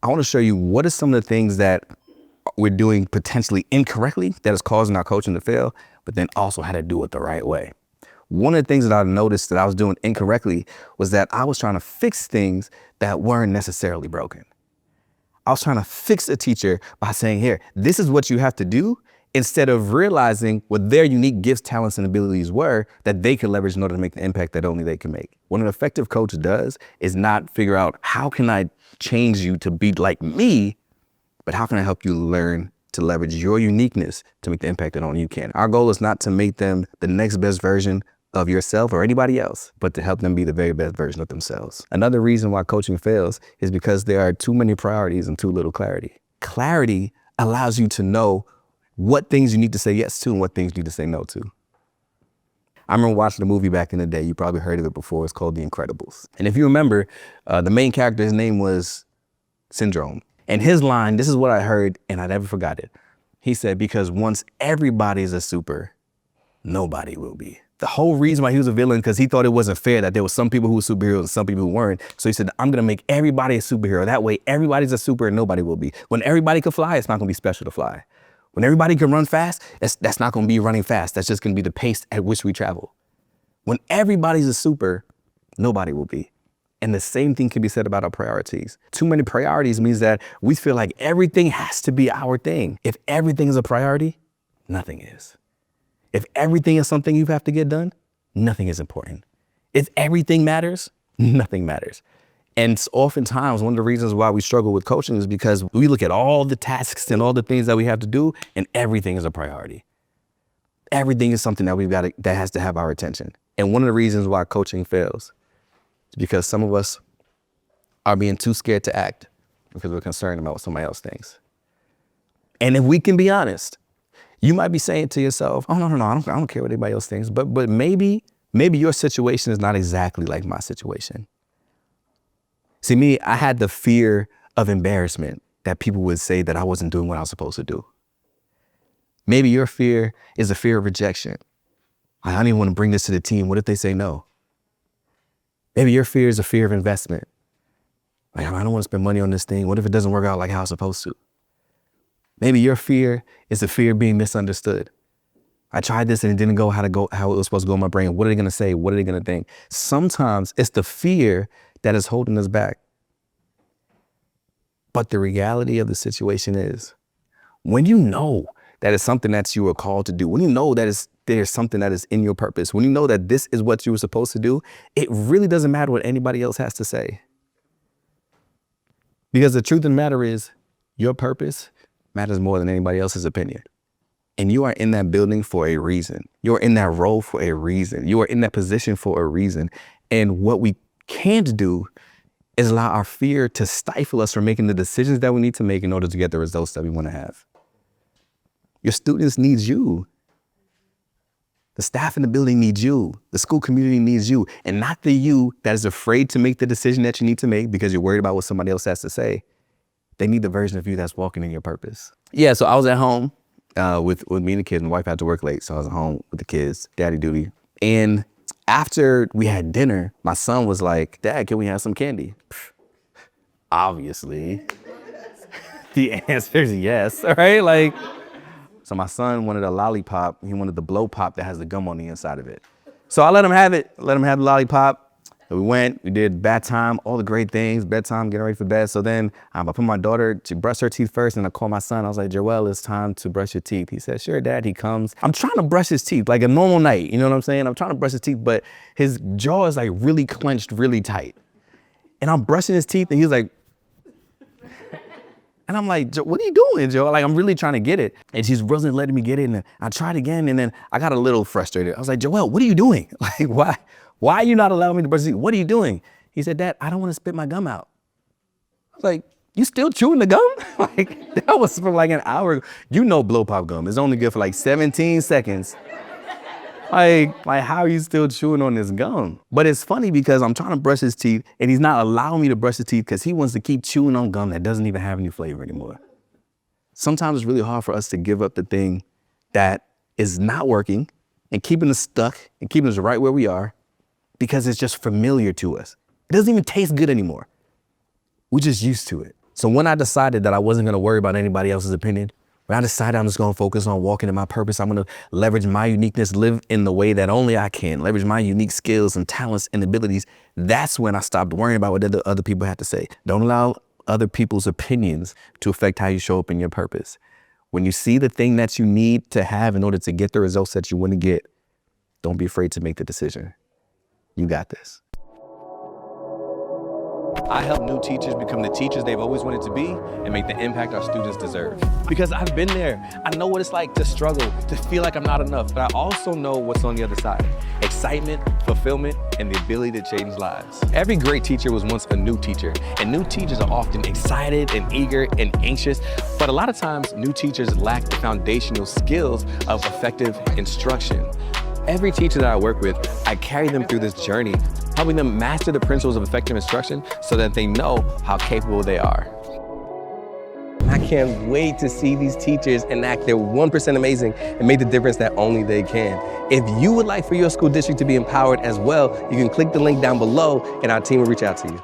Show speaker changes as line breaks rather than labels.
I want to show you what are some of the things that we're doing potentially incorrectly that is causing our coaching to fail, but then also how to do it the right way. One of the things that I noticed that I was doing incorrectly was that I was trying to fix things that weren't necessarily broken. I was trying to fix a teacher by saying, here, this is what you have to do, instead of realizing what their unique gifts, talents, and abilities were that they could leverage in order to make the impact that only they can make. What an effective coach does is not figure out, how can I change you to be like me, but how can I help you learn to leverage your uniqueness to make the impact that only you can. Our goal is not to make them the next best version of yourself or anybody else, but to help them be the very best version of themselves. Another reason why coaching fails is because there are too many priorities and too little clarity. Clarity allows you to know what things you need to say yes to and what things you need to say no to. I remember watching a movie back in the day. You probably heard of it before. It's called The Incredibles. And if you remember, the main character, his name was Syndrome. And his line, this is what I heard and I never forgot it. He said, because once everybody's a super, nobody will be. The whole reason why he was a villain, because he thought it wasn't fair that there were some people who were superheroes and some people who weren't. So he said, I'm going to make everybody a superhero. That way, everybody's a super and nobody will be. When everybody can fly, it's not going to be special to fly. When everybody can run fast, that's not going to be running fast. That's just going to be the pace at which we travel. When everybody's a super, nobody will be. And the same thing can be said about our priorities. Too many priorities means that we feel like everything has to be our thing. If everything is a priority, nothing is. If everything is something you have to get done, nothing is important. If everything matters, nothing matters. And oftentimes, one of the reasons why we struggle with coaching is because we look at all the tasks and all the things that we have to do, and everything is a priority. Everything is something that that has to have our attention. And one of the reasons why coaching fails is because some of us are being too scared to act because we're concerned about what somebody else thinks. And if we can be honest, you might be saying to yourself, oh, no, I don't care what anybody else thinks. But maybe your situation is not exactly like my situation. See, me, I had the fear of embarrassment, that people would say that I wasn't doing what I was supposed to do. Maybe your fear is a fear of rejection. I don't even want to bring this to the team. What if they say no? Maybe your fear is a fear of investment. Like, I don't want to spend money on this thing. What if it doesn't work out like how it's supposed to? Maybe your fear is the fear of being misunderstood. I tried this and it didn't go how it was supposed to go in my brain. What are they going to say? What are they going to think? Sometimes it's the fear that is holding us back. But the reality of the situation is, when you know that it's something that you are called to do, when you know that there's something that is in your purpose, when you know that this is what you were supposed to do, it really doesn't matter what anybody else has to say. Because the truth of the matter is, your purpose matters more than anybody else's opinion. And you are in that building for a reason. You're in that role for a reason. You are in that position for a reason. And what we can't do is allow our fear to stifle us from making the decisions that we need to make in order to get the results that we want to have. Your students need you. The staff in the building needs you. The school community needs you. And not the you that is afraid to make the decision that you need to make because you're worried about what somebody else has to say. They need the version of you that's walking in your purpose. Yeah, so I was at home with me and the kids. My wife had to work late, so I was at home with the kids, daddy duty. And after we had dinner, my son was like, Dad, can we have some candy? Obviously, the answer is yes, all right? So my son wanted a lollipop. He wanted the blow pop that has the gum on the inside of it. So I let him have it, let him have the lollipop. So we did bedtime, all the great things, bedtime, getting ready for bed. So then I put my daughter to brush her teeth first, and I called my son. I was like, Joel, it's time to brush your teeth. He said, sure, Dad. He comes. I'm trying to brush his teeth like a normal night. You know what I'm saying? I'm trying to brush his teeth, but his jaw is like really clenched, really tight. And I'm brushing his teeth, and he's like, and I'm like, what are you doing, Joe? Like, I'm really trying to get it. And she wasn't letting me get it. And I tried again, and then I got a little frustrated. I was like, Joel, what are you doing? Like, why are you not allowing me to brush your teeth? What are you doing? He said, Dad, I don't want to spit my gum out. I was like, you still chewing the gum? Like, that was for like an hour. You know blow pop gum is only good for like 17 seconds. Like, how are you still chewing on this gum? But it's funny because I'm trying to brush his teeth and he's not allowing me to brush his teeth because he wants to keep chewing on gum that doesn't even have any flavor anymore. Sometimes it's really hard for us to give up the thing that is not working and keeping us stuck and keeping us right where we are because it's just familiar to us. It doesn't even taste good anymore. We're just used to it. So when I decided that I wasn't gonna worry about anybody else's opinion, when I decided I'm just gonna focus on walking in my purpose, I'm gonna leverage my uniqueness, live in the way that only I can, leverage my unique skills and talents and abilities, that's when I stopped worrying about what other people had to say. Don't allow other people's opinions to affect how you show up in your purpose. When you see the thing that you need to have in order to get the results that you want to get, don't be afraid to make the decision. You got this. I help new teachers become the teachers they've always wanted to be and make the impact our students deserve. Because I've been there. I know what it's like to struggle, to feel like I'm not enough, but I also know what's on the other side. Excitement, fulfillment, and the ability to change lives. Every great teacher was once a new teacher, and new teachers are often excited and eager and anxious, but a lot of times new teachers lack the foundational skills of effective instruction. Every teacher that I work with, I carry them through this journey, helping them master the principles of effective instruction so that they know how capable they are. I can't wait to see these teachers enact their 1% amazing and make the difference that only they can. If you would like for your school district to be empowered as well, you can click the link down below and our team will reach out to you.